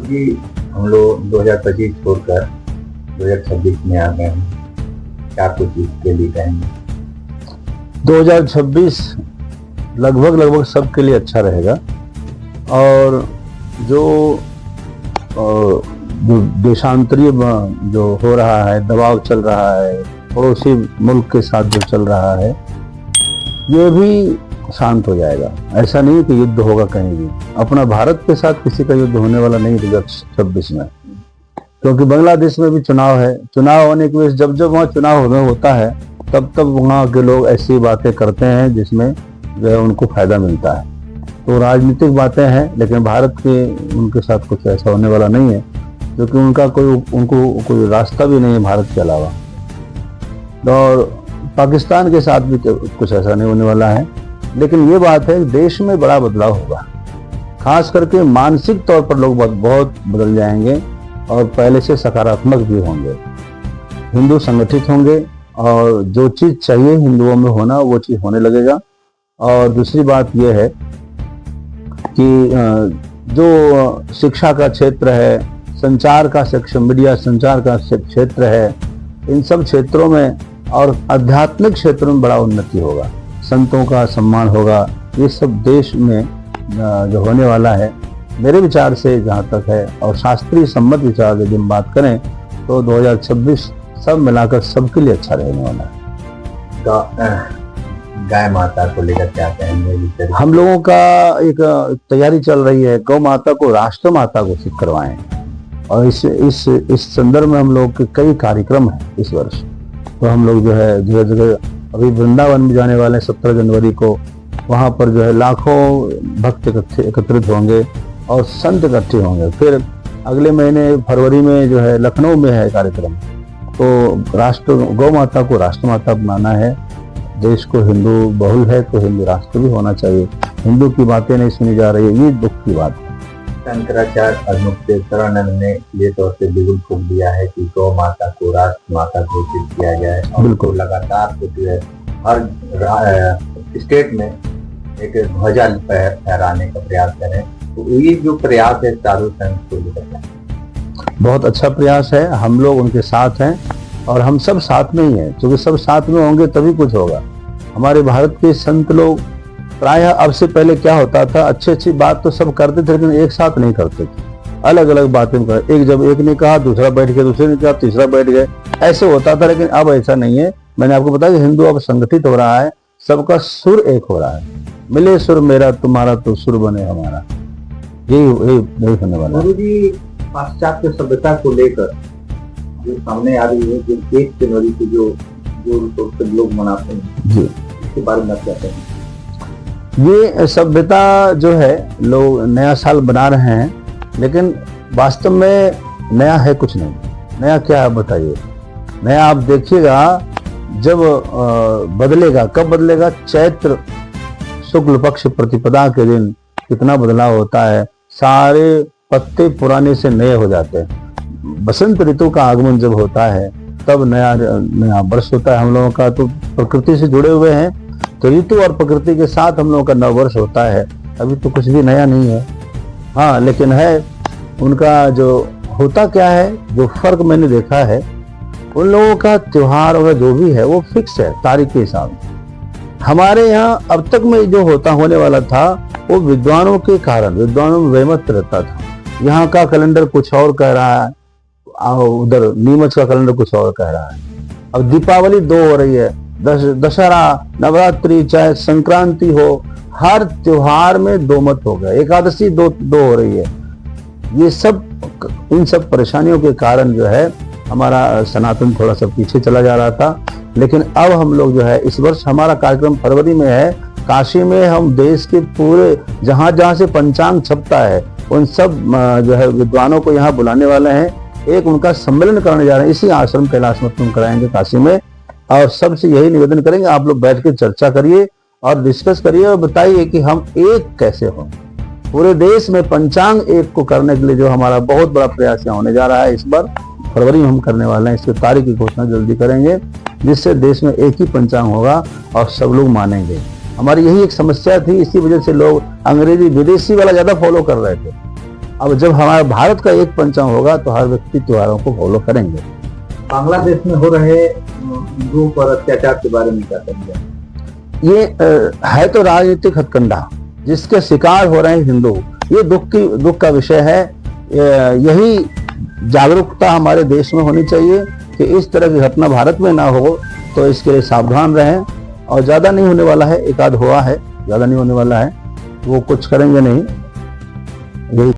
जी, हम लोग 2025 छोड़कर 2026 में आ गए हैं। क्या कुछ इसके लिए कहेंगे? 2026 लगभग सबके लिए अच्छा रहेगा। और जो देशांतरीय जो हो रहा है, दबाव चल रहा है, पड़ोसी मुल्क के साथ जो चल रहा है, ये भी शांत हो जाएगा। ऐसा नहीं कि युद्ध होगा कहीं भी। अपना भारत के साथ किसी का युद्ध होने वाला नहीं 2026 में, क्योंकि बांग्लादेश में भी चुनाव है। चुनाव होने की वजह जब वहाँ चुनाव होता है तब वहाँ के लोग ऐसी बातें करते हैं जिसमें जो है उनको फायदा मिलता है। तो राजनीतिक बातें हैं, लेकिन भारत के उनके साथ कुछ ऐसा होने वाला नहीं है, क्योंकि उनको कोई रास्ता भी नहीं है भारत के अलावा। और पाकिस्तान के साथ भी कुछ ऐसा नहीं होने वाला है। लेकिन ये बात है कि देश में बड़ा बदलाव होगा, खास करके मानसिक तौर पर लोग बहुत बदल जाएंगे और पहले से सकारात्मक भी होंगे। हिंदू संगठित होंगे और जो चीज चाहिए हिंदुओं में होना वो चीज होने लगेगा। और दूसरी बात यह है कि जो शिक्षा का क्षेत्र है, संचार का सेक्शन, मीडिया संचार का क्षेत्र है, इन सब क्षेत्रों में और आध्यात्मिक क्षेत्रों में बड़ा उन्नति होगा, संतों का सम्मान होगा। ये सब देश में जो होने वाला है, मेरे विचार से जहाँ तक है और शास्त्रीय सम्मत विचार यदि हम बात करें तो 2026 सब मिलाकर सबके लिए अच्छा रहने वाला है। गाय माता को लेकर क्या कहेंगे? हम लोगों का एक तैयारी चल रही है, गौ माता को राष्ट्र माता घोषित करवाएं। और इस संदर्भ में हम लोग के कई कार्यक्रम हैं इस वर्ष। तो हम लोग जो है जगह जगह अभी वृंदावन में जाने वाले 17 जनवरी को, वहाँ पर जो है लाखों भक्त एकत्रित होंगे और संत इकट्ठे होंगे। फिर अगले महीने फरवरी में जो है लखनऊ में है कार्यक्रम। तो गौ माता को राष्ट्र माता बनाना है। देश को हिंदू बहुल है तो हिंदू राष्ट्र भी होना चाहिए। हिंदू की बातें नहीं सुनी जा रही है, ये दुख की बात है। शंकराचार्य अद्वैतानंद ने ये तौर से बिल्कुल फूक दिया है कि गौ माता को राष्ट्र माता घोषित किया जाए और उनको लगातार जो है हर स्टेट में एक ध्वजा फहराने का प्रयास करें। तो ये जो प्रयास है साधु संत को लेकर बहुत अच्छा प्रयास है। हम लोग उनके साथ हैं और हम सब साथ में ही हैं, क्योंकि सब साथ में होंगे तभी कुछ होगा। हमारे भारत के संत लोग प्रायः, अब से पहले क्या होता था, अच्छी बात तो सब करते थे लेकिन एक साथ नहीं करते थे, अलग अलग बातें कर। जब एक ने कहा दूसरा बैठ गया, दूसरे ने कहा तीसरा बैठ गए, ऐसे होता था। लेकिन अब ऐसा नहीं है। मैंने आपको बताया कि हिंदू अब संगठित हो रहा है, सबका सुर एक हो रहा है। मिले सुर मेरा तुम्हारा तो सुर बने हमारा, यही होने वाला है। गुरुजी, पाश्चात्य सभ्यता को लेकर जो सामने आ रही है, जो 1 जनवरी को जो सब लोग मनाते हैं जी, इसके बारे में क्या कहें? ये सभ्यता जो है लोग नया साल बना रहे हैं, लेकिन वास्तव में नया है कुछ नहीं। नया क्या है बताइए? नया आप देखिएगा जब बदलेगा, कब बदलेगा? चैत्र शुक्ल पक्ष प्रतिपदा के दिन कितना बदलाव होता है। सारे पत्ते पुराने से नए हो जाते हैं। बसंत ऋतु का आगमन जब होता है तब नया वर्ष होता है हम लोगों का। तो प्रकृति से जुड़े हुए हैं, तो ऋतु और प्रकृति के साथ हम लोगों का नव वर्ष होता है। अभी तो कुछ भी नया नहीं है, हाँ, लेकिन है उनका जो होता क्या है, जो फर्क मैंने देखा है, उन लोगों का त्योहार वगैरह जो भी है वो फिक्स है तारीख के हिसाब। हमारे यहाँ अब तक में जो होने वाला था वो विद्वानों के कारण, विद्वानों में वहमत रहता था। यहाँ का कैलेंडर कुछ और कह रहा है, उधर नीमच का कैलेंडर कुछ और कह रहा है। अब दीपावली 2 हो रही है, दशहरा, नवरात्रि, चाहे संक्रांति हो, हर त्योहार में 2 मत हो गए। एकादशी 2 हो रही है। ये सब, इन सब परेशानियों के कारण जो है हमारा सनातन थोड़ा सा पीछे चला जा रहा था। लेकिन अब हम लोग जो है इस वर्ष हमारा कार्यक्रम फरवरी में है। काशी में हम देश के पूरे जहां से पंचांग छपता है उन सब जो है विद्वानों को यहाँ बुलाने वाले हैं। एक उनका सम्मेलन करने जा रहे हैं, इसी आश्रम कैलाश मत में कराएंगे काशी में। और सबसे यही निवेदन करेंगे, आप लोग बैठ के चर्चा करिए और डिस्कस करिए और बताइए कि हम एक कैसे हों। पूरे देश में पंचांग एक को करने के लिए जो हमारा बहुत बड़ा प्रयास यहाँ होने जा रहा है, इस बार फरवरी में हम करने वाले हैं। इसकी तारीख की घोषणा जल्दी करेंगे, जिससे देश में एक ही पंचांग होगा और सब लोग मानेंगे। हमारी यही एक समस्या थी, इसी वजह से लोग अंग्रेजी विदेशी वाला ज्यादा फॉलो कर रहे थे। अब जब हमारा भारत का एक पंचांग होगा तो हर व्यक्ति त्योहारों को फॉलो करेंगे। बांग्लादेश में हो रहे हिंदुओं पर अत्याचार के बारे में क्या कहेंगे? ये है तो राजनीतिक हथकंडा जिसके शिकार हो रहे हैं हिंदू। ये दुख का विषय है। यही जागरूकता हमारे देश में होनी चाहिए कि इस तरह की घटना भारत में ना हो, तो इसके लिए सावधान रहें। और ज्यादा नहीं होने वाला है, एक आध हुआ है, ज्यादा नहीं होने वाला है, वो कुछ करेंगे नहीं। यही